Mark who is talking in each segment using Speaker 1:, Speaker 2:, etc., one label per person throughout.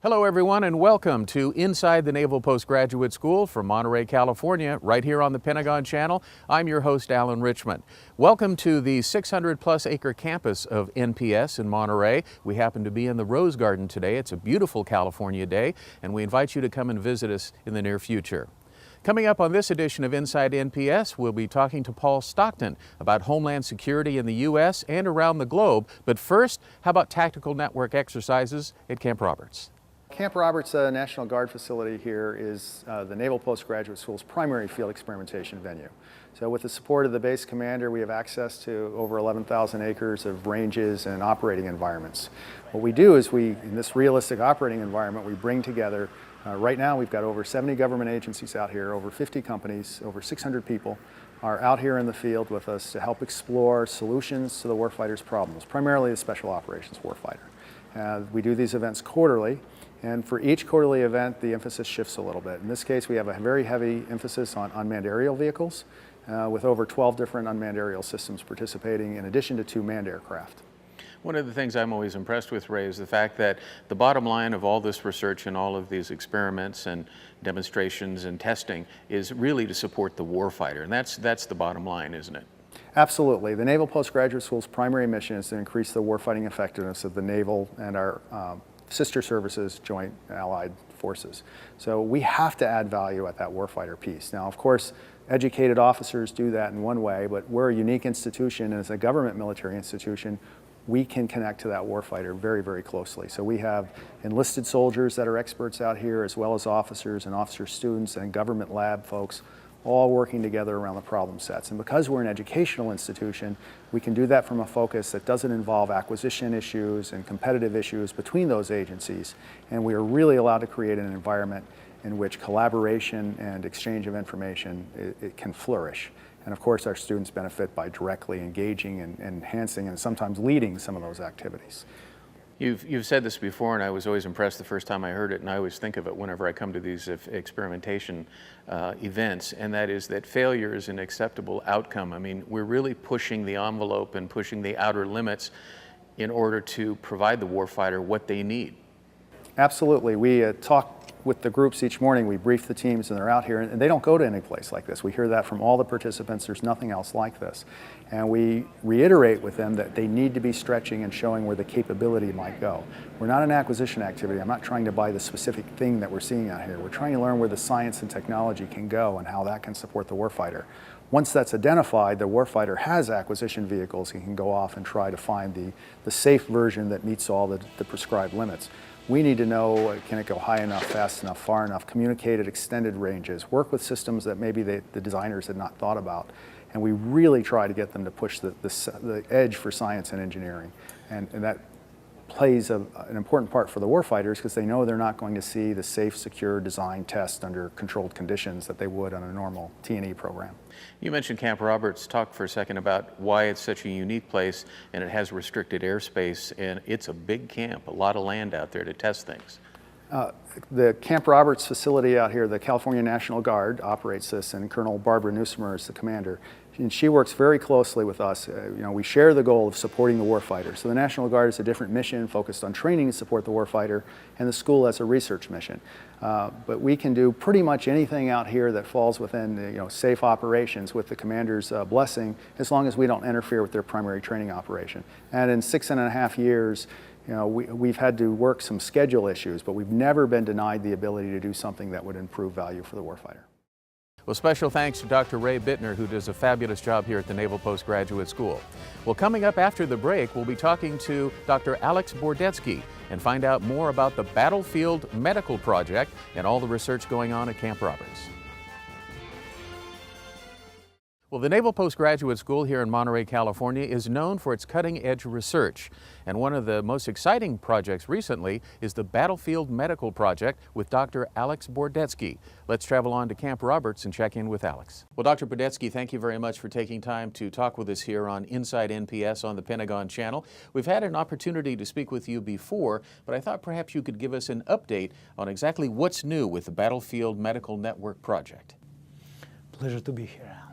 Speaker 1: Hello everyone and welcome to Inside the Naval Postgraduate School from Monterey, California, right here on the Pentagon Channel. I'm your host, Alan Richmond. Welcome to the 600-plus acre campus of NPS in Monterey. We happen to be in the Rose Garden today. It's a beautiful California day, and we invite you to come and visit us in the near future. Coming up on this edition of Inside NPS, we'll be talking to Paul Stockton about Homeland Security in the U.S. and around the globe. But first, how about tactical network exercises at Camp Roberts?
Speaker 2: Camp Roberts National Guard facility here is the Naval Postgraduate School's primary field experimentation venue. So with the support of the base commander, we have access to over 11,000 acres of ranges and operating environments. What we do is in this realistic operating environment, we bring together, right now we've got over 70 government agencies out here, over 50 companies, over 600 people are out here in the field with us to help explore solutions to the warfighter's problems, primarily the Special Operations warfighter. We do these events quarterly. And for each quarterly event, the emphasis shifts a little bit. In this case, we have a very heavy emphasis on unmanned aerial vehicles, with over 12 different unmanned aerial systems participating, in addition to 2 manned aircraft.
Speaker 1: One of the things I'm always impressed with, Ray, is the fact that the bottom line of all this research and all of these experiments and demonstrations and testing is really to support the warfighter. And that's the bottom line, isn't it?
Speaker 2: Absolutely. The Naval Postgraduate School's primary mission is to increase the warfighting effectiveness of the Naval and our sister services, joint allied forces. So we have to add value at that warfighter piece. Now, of course, educated officers do that in one way, but we're a unique institution, and as a government military institution, we can connect to that warfighter very, very closely. So we have enlisted soldiers that are experts out here, as well as officers and officer students and government lab folks, all working together around the problem sets. And because we're an educational institution, we can do that from a focus that doesn't involve acquisition issues and competitive issues between those agencies. And we are really allowed to create an environment in which collaboration and exchange of information it can flourish. And of course, our students benefit by directly engaging and enhancing and sometimes leading some of those activities.
Speaker 1: You've said this before, and I was always impressed the first time I heard it, and I always think of it whenever I come to these experimentation events, and that is that failure is an acceptable outcome. I mean, we're really pushing the envelope and pushing the outer limits in order to provide the warfighter what they need.
Speaker 2: Absolutely. We talk with the groups each morning. We brief the teams, and they're out here, and they don't go to any place like this. We hear that from all the participants. There's nothing else like this. And we reiterate with them that they need to be stretching and showing where the capability might go. We're not an acquisition activity. I'm not trying to buy the specific thing that we're seeing out here. We're trying to learn where the science and technology can go and how that can support the warfighter. Once that's identified, the warfighter has acquisition vehicles and can go off and try to find the safe version that meets all the prescribed limits. We need to know, can it go high enough, fast enough, far enough, communicate at extended ranges, work with systems that maybe the designers had not thought about. And we really try to get them to push the edge for science and engineering. And that plays an important part for the warfighters because they know they're not going to see the safe, secure design test under controlled conditions that they would on a normal T&E program.
Speaker 1: You mentioned Camp Roberts. Talk for a second about why it's such a unique place, and it has restricted airspace, and it's a big camp, a lot of land out there to test things.
Speaker 2: The Camp Roberts facility out here, the California National Guard operates this, and Colonel Barbara Newsomer is the commander. And she works very closely with us. We share the goal of supporting the warfighter. So the National Guard is a different mission focused on training to support the warfighter, and the school has a research mission. But we can do pretty much anything out here that falls within safe operations with the commander's blessing, as long as we don't interfere with their primary training operation. And in 6.5 years, we've had to work some schedule issues, but we've never been denied the ability to do something that would improve value for the warfighter.
Speaker 1: Well, special thanks to Dr. Ray Bittner, who does a fabulous job here at the Naval Postgraduate School. Well, coming up after the break, we'll be talking to Dr. Alex Bordetsky and find out more about the Battlefield Medical Project and all the research going on at Camp Roberts. Well, the Naval Postgraduate School here in Monterey, California is known for its cutting-edge research. And one of the most exciting projects recently is the Battlefield Medical Project with Dr. Alex Bordetsky. Let's travel on to Camp Roberts and check in with Alex. Well, Dr. Bordetsky, thank you very much for taking time to talk with us here on Inside NPS on the Pentagon Channel. We've had an opportunity to speak with you before, but I thought perhaps you could give us an update on exactly what's new with the Battlefield Medical Network Project.
Speaker 3: Pleasure to be here, Alan.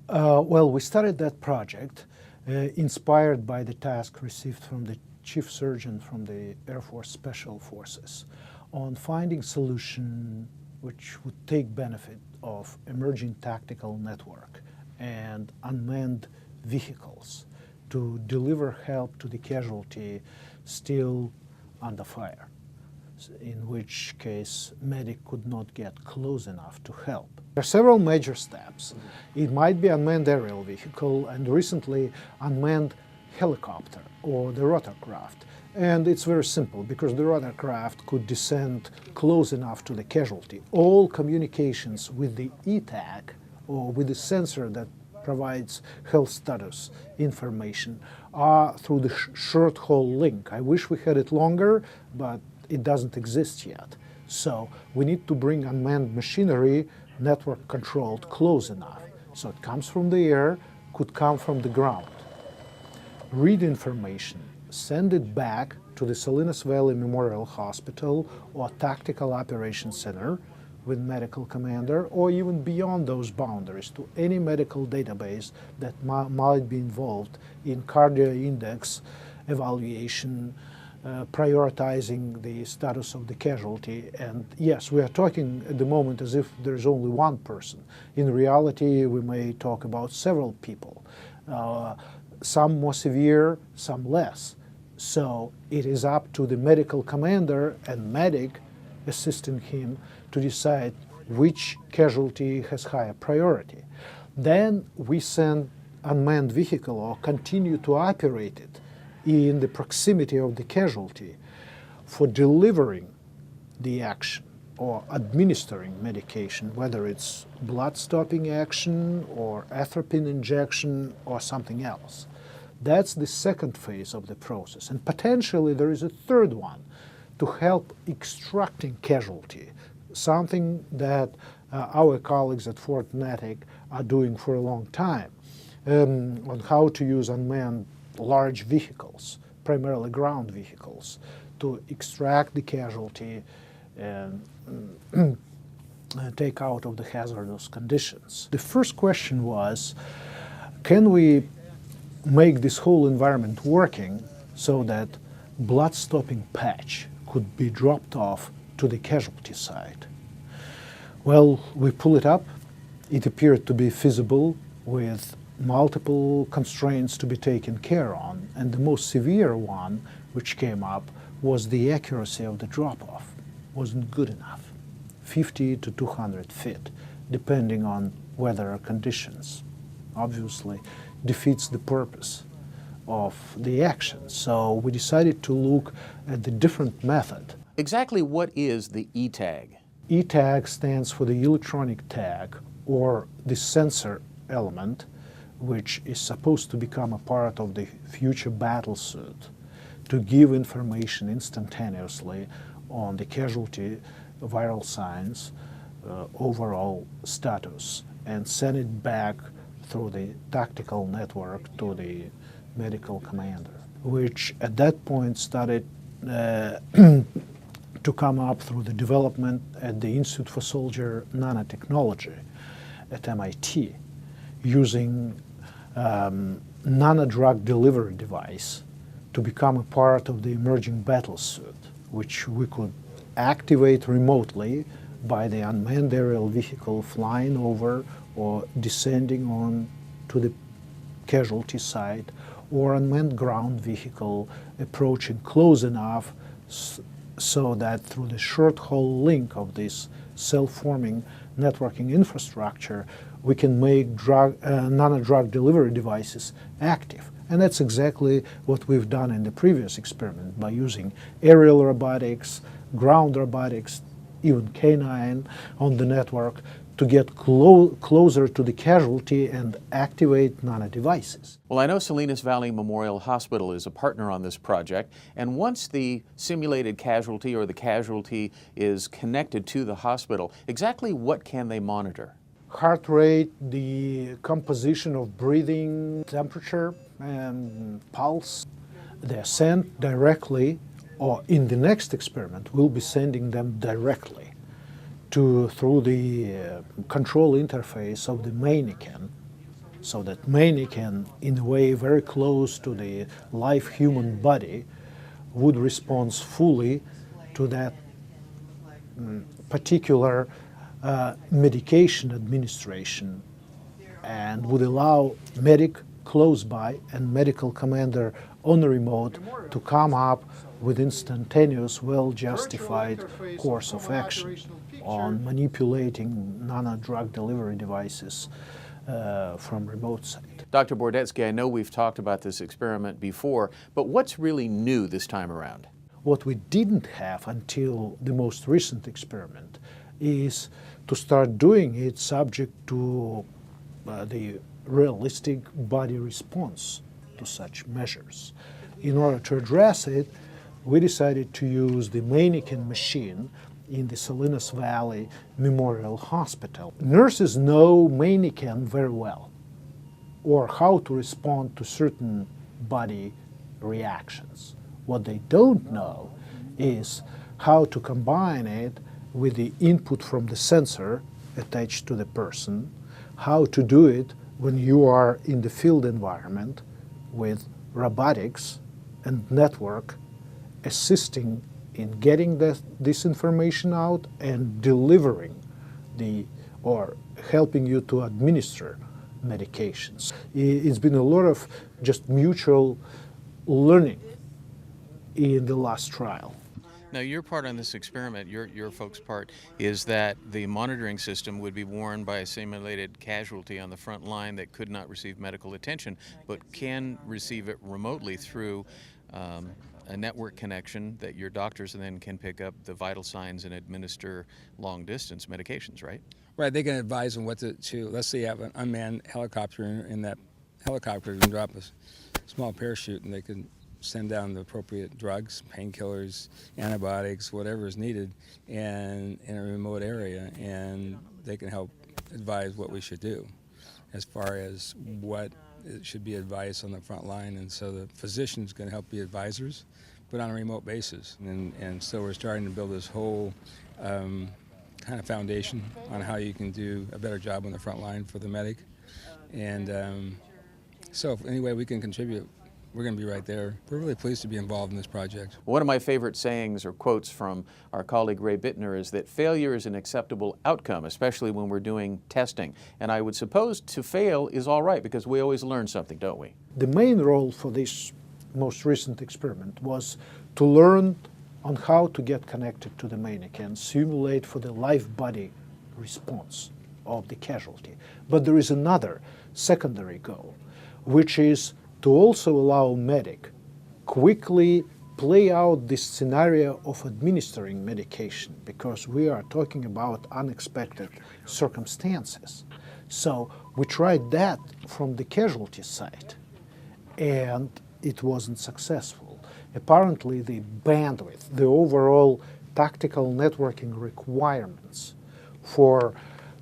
Speaker 3: Well, we started that project inspired by the task received from the chief surgeon from the Air Force Special Forces, on finding solution which would take benefit of emerging tactical network and unmanned vehicles to deliver help to the casualty still under fire, in which case medic could not get close enough to help. There are several major steps. It might be unmanned aerial vehicle and recently unmanned helicopter or the rotorcraft. And it's very simple because the rotorcraft could descend close enough to the casualty. All communications with the ETAG or with the sensor that provides health status information are through the short haul link. I wish we had it longer, but it doesn't exist yet. So we need to bring unmanned machinery, network controlled, close enough. So it comes from the air, could come from the ground. Read information, send it back to the Salinas Valley Memorial Hospital or Tactical Operations Center with medical commander, or even beyond those boundaries to any medical database that might be involved in cardio index evaluation, prioritizing the status of the casualty. And yes, we are talking at the moment as if there's only one person. In reality, we may talk about several people, some more severe, some less. So it is up to the medical commander and medic assisting him to decide which casualty has higher priority. Then we send unmanned vehicle or continue to operate it in the proximity of the casualty for delivering the action or administering medication, whether it's blood-stopping action or atropine injection or something else. That's the second phase of the process. And potentially there is a third one to help extracting casualty, something that our colleagues at Fort Natick are doing for a long time, on how to use unmanned large vehicles, primarily ground vehicles, to extract the casualty and take out of the hazardous conditions. The first question was, can we make this whole environment working so that blood-stopping patch could be dropped off to the casualty site? Well, we pull it up. It appeared to be feasible with multiple constraints to be taken care on, and the most severe one which came up was the accuracy of the drop-off wasn't good enough, 50 to 200 feet, depending on weather conditions. Obviously defeats the purpose of the action. So we decided to look at the different method.
Speaker 1: Exactly what is the ETAG?
Speaker 3: ETAG stands for the electronic tag, or the sensor element, which is supposed to become a part of the future battle suit to give information instantaneously on the casualty, vital signs, overall status, and send it back through the tactical network to the medical commander, which at that point started to come up through the development at the Institute for Soldier Nanotechnology at MIT, using nano-drug delivery device to become a part of the emerging battle suit, which we could activate remotely by the unmanned aerial vehicle flying over or descending on to the casualty site, or unmanned ground vehicle approaching close enough so that through the short haul link of this self-forming networking infrastructure, we can make nano-drug delivery devices active. And that's exactly what we've done in the previous experiment by using aerial robotics, ground robotics, even canine on the network to get closer to the casualty and activate nano devices.
Speaker 1: Well, I know Salinas Valley Memorial Hospital is a partner on this project, and once the simulated casualty or the casualty is connected to the hospital, exactly what can they monitor?
Speaker 3: Heart rate, the composition of breathing, temperature, and pulse. They're sent directly, or in the next experiment, we'll be sending them directly through the control interface of the mannequin, so that mannequin, in a way very close to the live human body, would respond fully to that particular medication administration and would allow medic close by and medical commander on the remote to come up with instantaneous, well-justified course of action on manipulating nano-drug delivery devices from remote site.
Speaker 1: Dr. Bordetsky, I know we've talked about this experiment before, but what's really new this time around?
Speaker 3: What we didn't have until the most recent experiment is to start doing it subject to the realistic body response to such measures. In order to address it, we decided to use the mannequin machine in the Salinas Valley Memorial Hospital. Nurses know mannequin very well, or how to respond to certain body reactions. What they don't know is how to combine it with the input from the sensor attached to the person, how to do it when you are in the field environment with robotics and network assisting in getting this information out and delivering or helping you to administer medications. It's been a lot of just mutual learning in the last trial.
Speaker 1: Now, your part on this experiment, your folks' part, is that the monitoring system would be worn by a simulated casualty on the front line that could not receive medical attention, but can receive it remotely through a network connection that your doctors then can pick up the vital signs and administer long-distance medications, right?
Speaker 4: Right, they can advise them what to let's say you have an unmanned helicopter, and that helicopter can drop a small parachute, and they can send down the appropriate drugs, painkillers, antibiotics, whatever is needed, and in a remote area, and they can help advise what we should do as far as what should be advice on the front line. And so the physician's going to help be advisors, but on a remote basis. And so we're starting to build this whole kind of foundation on how you can do a better job on the front line for the medic. And so if any way we can contribute, we're going to be right there. We're really pleased to be involved in this project.
Speaker 1: One of my favorite sayings or quotes from our colleague Ray Bittner is that failure is an acceptable outcome, especially when we're doing testing. And I would suppose to fail is all right, because we always learn something, don't we?
Speaker 3: The main role for this most recent experiment was to learn on how to get connected to the mannequin, simulate for the live body response of the casualty. But there is another secondary goal, which is to also allow medic quickly play out this scenario of administering medication, because we are talking about unexpected circumstances. So we tried that from the casualty side, and it wasn't successful. Apparently the bandwidth, the overall tactical networking requirements for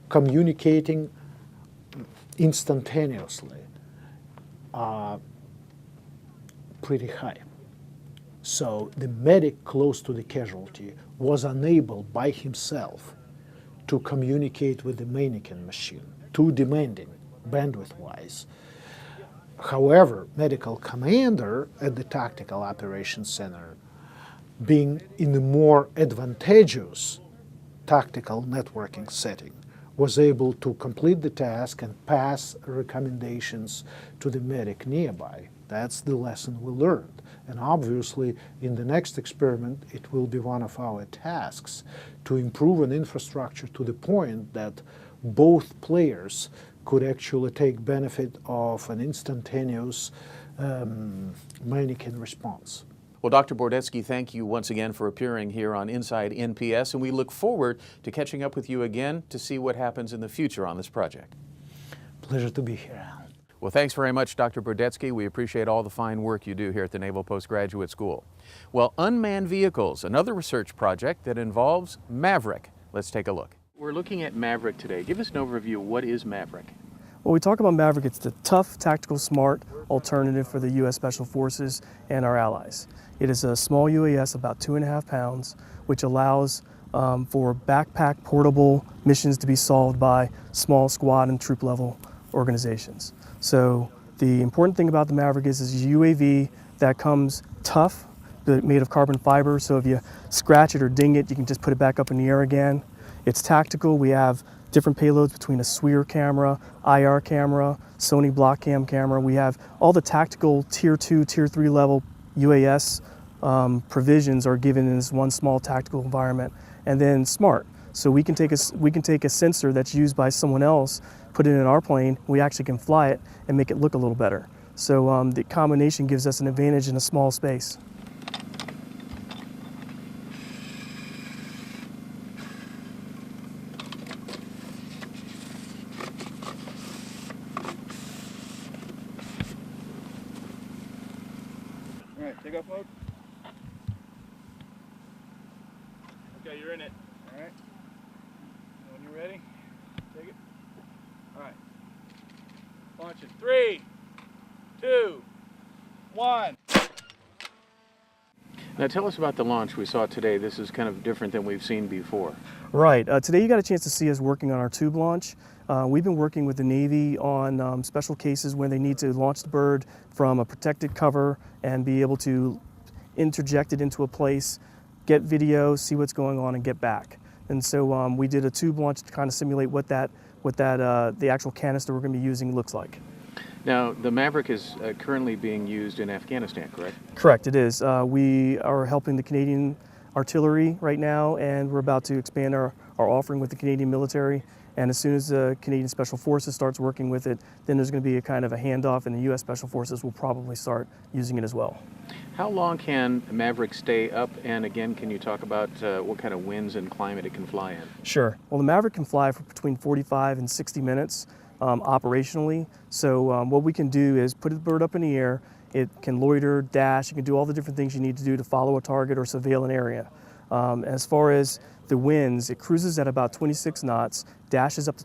Speaker 3: communicating instantaneously are pretty high. So the medic close to the casualty was unable by himself to communicate with the mannequin machine, too demanding bandwidth-wise. However, medical commander at the Tactical Operations Center, being in a more advantageous tactical networking setting, was able to complete the task and pass recommendations to the medic nearby. That's the lesson we learned. And obviously, in the next experiment, it will be one of our tasks to improve an infrastructure to the point that both players could actually take benefit of an instantaneous mannequin response.
Speaker 1: Well, Dr. Bordetsky, thank you once again for appearing here on Inside NPS, and we look forward to catching up with you again to see what happens in the future on this project.
Speaker 3: Pleasure to be here, Alan.
Speaker 1: Well, thanks very much, Dr. Bordetsky. We appreciate all the fine work you do here at the Naval Postgraduate School. Well, unmanned vehicles, another research project that involves Maverick. Let's take a look. We're looking at Maverick today. Give us an overview. What is Maverick?
Speaker 5: When we talk about Maverick, it's the tough, tactical, smart alternative for the U.S. Special Forces and our allies. It is a small UAS, about 2.5 pounds, which allows for backpack portable missions to be solved by small squad and troop level organizations. So the important thing about the Maverick is it's a UAV that comes tough, made of carbon fiber, so if you scratch it or ding it, you can just put it back up in the air again. It's tactical. We have different payloads between a SWIR camera, IR camera, Sony Blockcam camera. We have all the tactical Tier 2, Tier 3 level UAS provisions are given in this one small tactical environment. And then smart. So we can take a sensor that's used by someone else, put it in our plane, we actually can fly it and make it look a little better. So the combination gives us an advantage in a small space.
Speaker 6: All right, take off mode. Okay, you're in it. All right. When you're ready, take it. All right. Launch it. 3, 2, 1.
Speaker 1: Now tell us about the launch we saw today. This is kind of different than we've seen before.
Speaker 5: Right. Today you got a chance to see us working on our tube launch. We've been working with the Navy on special cases when they need to launch the bird from a protected cover and be able to interject it into a place, get video, see what's going on, and get back. And so we did a tube launch to kind of simulate what the actual canister we're going to be using looks like.
Speaker 1: Now, the Maverick is currently being used in Afghanistan, correct?
Speaker 5: Correct, it is. We are helping the Canadian artillery right now, and we're about to expand our offering with the Canadian military. And as soon as the Canadian Special Forces starts working with it, then there's going to be a kind of a handoff, and the U.S. Special Forces will probably start using it as well.
Speaker 1: How long can Maverick stay up? And again, can you talk about what kind of winds and climate it can fly in?
Speaker 5: Sure. Well, the Maverick can fly for between 45 and 60 minutes operationally. So what we can do is put the bird up in the air. It can loiter, dash. It can do all the different things you need to do to follow a target or surveil an area. As far as the winds, it cruises at about 26 knots, dashes up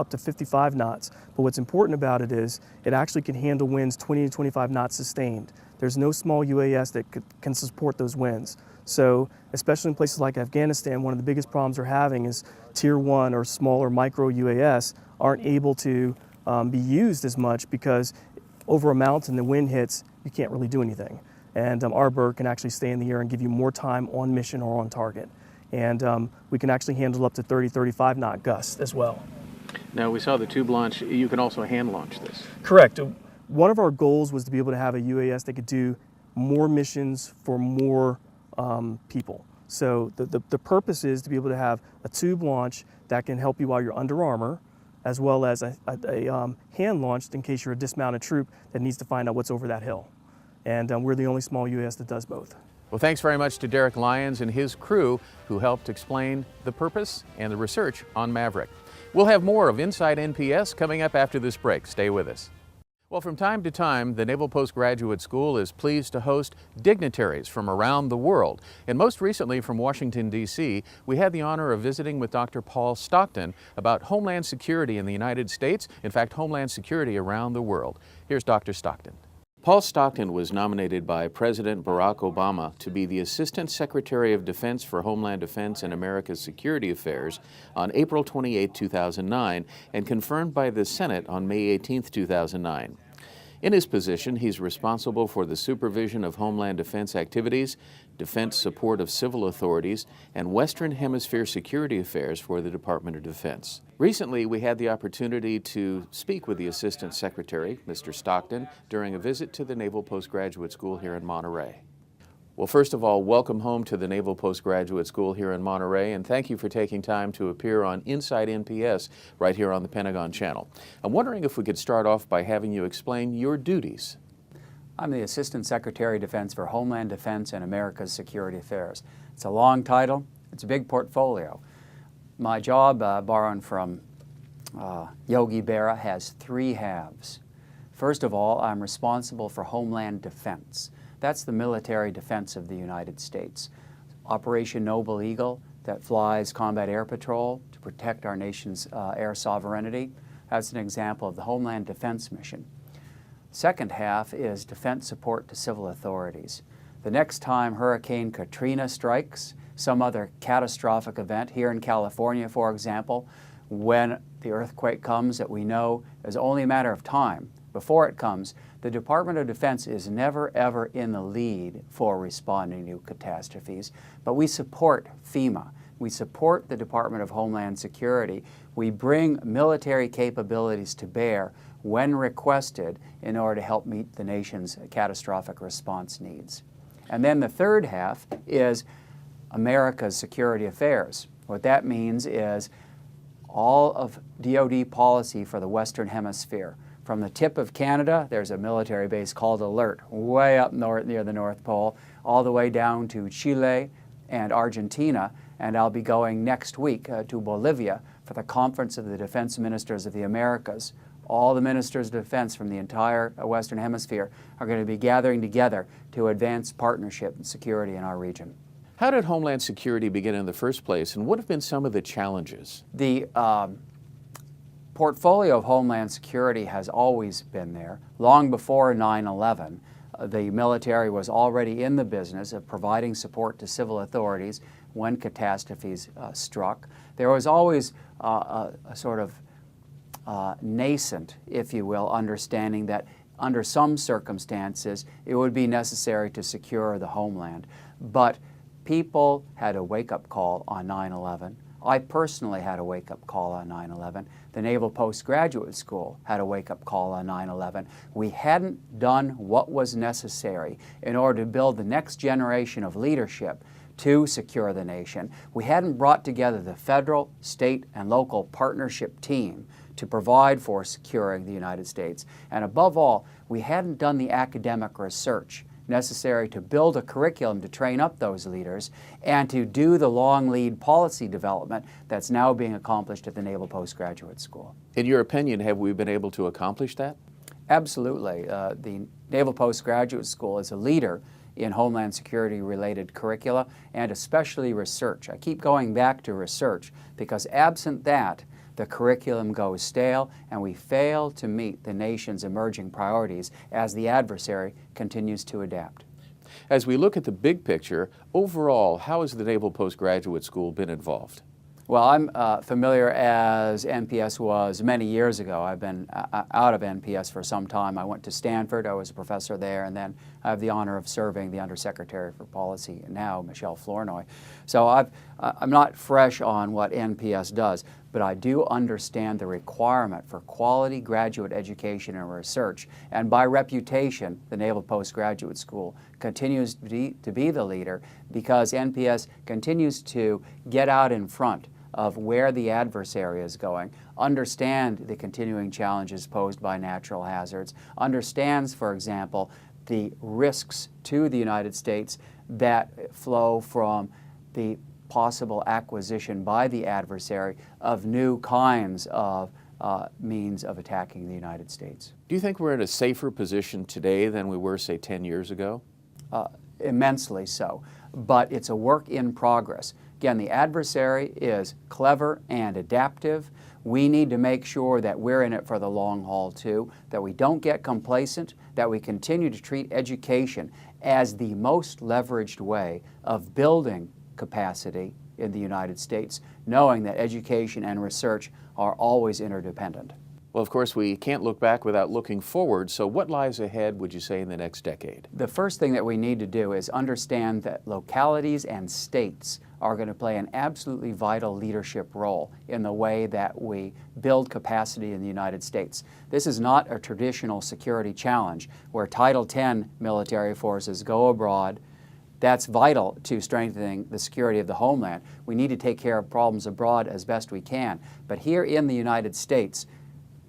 Speaker 5: to 55 knots. But what's important about it is it actually can handle winds 20 to 25 knots sustained. There's no small UAS that can support those winds. So, especially in places like Afghanistan, one of the biggest problems we're having is Tier 1 or smaller micro UAS aren't able to be used as much because over a mountain, the wind hits, you can't really do anything. And our bird can actually stay in the air and give you more time on mission or on target. And we can actually handle up to 30, 35 knot gusts as well.
Speaker 1: Now, we saw the tube launch. You can also hand launch this.
Speaker 5: Correct. One of our goals was to be able to have a UAS that could do more missions for more people. So the purpose is to be able to have a tube launch that can help you while you're under armor, as well as a hand launched in case you're a dismounted troop that needs to find out what's over that hill. And we're the only small UAS that does both.
Speaker 1: Well, thanks very much to Derek Lyons and his crew who helped explain the purpose and the research on Maverick. We'll have more of Inside NPS coming up after this break. Stay with us. Well, from time to time, the Naval Postgraduate School is pleased to host dignitaries from around the world. And most recently from Washington, D.C., we had the honor of visiting with Dr. Paul Stockton about Homeland Security in the United States, in fact, Homeland Security around the world. Here's Dr. Stockton. Paul Stockton was nominated by President Barack Obama to be the Assistant Secretary of Defense for Homeland Defense and America's Security Affairs on April 28, 2009, and confirmed by the Senate on May 18, 2009. In his position, he's responsible for the supervision of Homeland Defense activities, defense support of civil authorities, and Western Hemisphere security affairs for the Department of Defense. Recently, we had the opportunity to speak with the Assistant Secretary, Mr. Stockton, during a visit to the Naval Postgraduate School here in Monterey. Well, first of all, welcome home to the Naval Postgraduate School here in Monterey, and thank you for taking time to appear on Inside NPS right here on the Pentagon Channel. I'm wondering if we could start off by having you explain your duties.
Speaker 7: I'm the Assistant Secretary of Defense for Homeland Defense and America's Security Affairs. It's a long title. It's a big portfolio. My job, borrowing from Yogi Berra, has 3 halves. First of all, I'm responsible for Homeland Defense. That's the military defense of the United States. Operation Noble Eagle, that flies combat air patrol to protect our nation's air sovereignty. That's an example of the Homeland Defense mission. Second half is defense support to civil authorities. The next time Hurricane Katrina strikes, some other catastrophic event here in California, for example, when the earthquake comes that we know is only a matter of time before it comes, the Department of Defense is never ever in the lead for responding to catastrophes, but we support FEMA. We support the Department of Homeland Security. We bring military capabilities to bear when requested in order to help meet the nation's catastrophic response needs. And then the third half is America's security affairs. What that means is all of DoD policy for the Western Hemisphere. From the tip of Canada, there's a military base called Alert, way up north near the North Pole, all the way down to Chile and Argentina, and I'll be going next week to Bolivia for the Conference of the Defense Ministers of the Americas. All the ministers of defense from the entire Western Hemisphere are going to be gathering together to advance partnership and security in our region.
Speaker 1: How did Homeland Security begin in the first place, and what have been some of the challenges?
Speaker 7: The portfolio of Homeland Security has always been there. Long before 9/11, the military was already in the business of providing support to civil authorities when catastrophes struck. There was always a sort of nascent, if you will, understanding that under some circumstances it would be necessary to secure the homeland. But people had a wake-up call on 9/11. I personally had a wake-up call on 9/11. The Naval Postgraduate School had a wake-up call on 9/11. We hadn't done what was necessary in order to build the next generation of leadership to secure the nation. We hadn't brought together the federal, state, and local partnership team to provide for securing the United States. And above all, we hadn't done the academic research necessary to build a curriculum to train up those leaders and to do the long lead policy development that's now being accomplished at the Naval Postgraduate School.
Speaker 1: In your opinion, have we been able to accomplish that?
Speaker 7: Absolutely. The Naval Postgraduate School is a leader in Homeland Security related curricula and especially research. I keep going back to research because absent that, the curriculum goes stale and we fail to meet the nation's emerging priorities as the adversary continues to adapt.
Speaker 1: As we look at the big picture, overall, how has the Naval Postgraduate School been involved?
Speaker 7: Well, I'm familiar as NPS was many years ago. I've been out of NPS for some time. I went to Stanford. I was a professor there, and then I have the honor of serving the Undersecretary for Policy now, Michelle Flournoy. So I'm not fresh on what NPS does, but I do understand the requirement for quality graduate education and research. And by reputation, the Naval Postgraduate School continues to be the leader because NPS continues to get out in front of where the adversary is going, understand the continuing challenges posed by natural hazards, understands, for example, the risks to the United States that flow from the possible acquisition by the adversary of new kinds of means of attacking the United States.
Speaker 1: Do you think we're in a safer position today than we were, say, 10 years ago?
Speaker 7: Immensely so, but it's a work in progress. Again, the adversary is clever and adaptive. We need to make sure that we're in it for the long haul too, that we don't get complacent, that we continue to treat education as the most leveraged way of building capacity in the United States, knowing that education and research are always interdependent.
Speaker 1: Well, of course, we can't look back without looking forward, so what lies ahead, would you say, in the next decade?
Speaker 7: The first thing that we need to do is understand that localities and states are going to play an absolutely vital leadership role in the way that we build capacity in the United States. This is not a traditional security challenge where Title X military forces go abroad. That's vital to strengthening the security of the homeland. We need to take care of problems abroad as best we can. But here in the United States,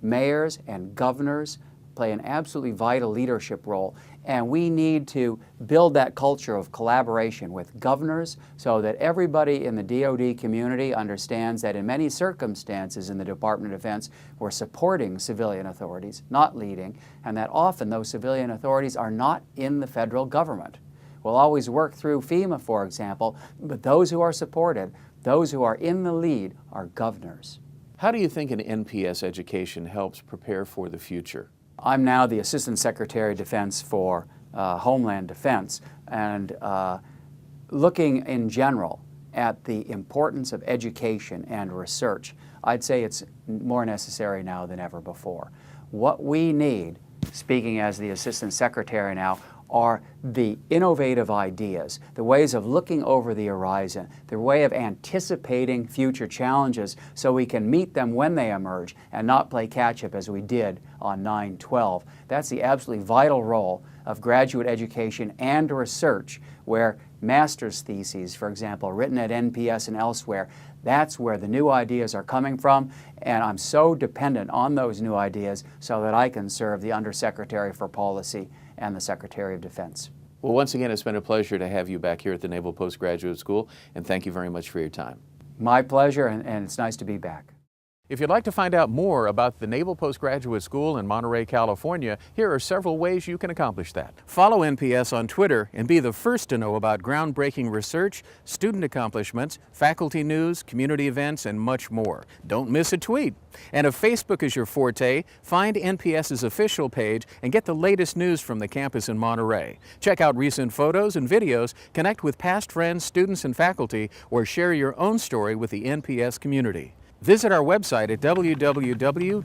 Speaker 7: mayors and governors play an absolutely vital leadership role, and we need to build that culture of collaboration with governors so that everybody in the DoD community understands that in many circumstances in the Department of Defense, we're supporting civilian authorities, not leading, and that often those civilian authorities are not in the federal government. We'll always work through FEMA, for example, but those who are supported, those who are in the lead, are governors.
Speaker 1: How do you think an NPS education helps prepare for the future?
Speaker 7: I'm now the Assistant Secretary of Defense for Homeland Defense, and looking in general at the importance of education and research, I'd say it's more necessary now than ever before. What we need speaking as the Assistant Secretary now, are the innovative ideas, the ways of looking over the horizon, the way of anticipating future challenges so we can meet them when they emerge and not play catch-up as we did on 9/12. That's the absolutely vital role of graduate education and research, where master's theses, for example, written at NPS and elsewhere, that's where the new ideas are coming from, and I'm so dependent on those new ideas so that I can serve the Undersecretary for Policy and the Secretary of Defense.
Speaker 1: Well, once again, it's been a pleasure to have you back here at the Naval Postgraduate School, and thank you very much for your time.
Speaker 7: My pleasure, and it's nice to be back.
Speaker 1: If you'd like to find out more about the Naval Postgraduate School in Monterey, California, here are several ways you can accomplish that. Follow NPS on Twitter and be the first to know about groundbreaking research, student accomplishments, faculty news, community events, and much more. Don't miss a tweet. And if Facebook is your forte, find NPS's official page and get the latest news from the campus in Monterey. Check out recent photos and videos, connect with past friends, students, and faculty, or share your own story with the NPS community. Visit our website at www.nps.edu.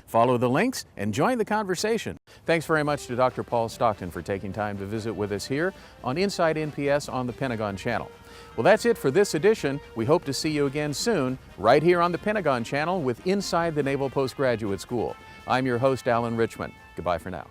Speaker 1: Follow the links and join the conversation. Thanks very much to Dr. Paul Stockton for taking time to visit with us here on Inside NPS on the Pentagon Channel. Well, that's it for this edition. We hope to see you again soon, right here on the Pentagon Channel with Inside the Naval Postgraduate School. I'm your host, Alan Richmond. Goodbye for now.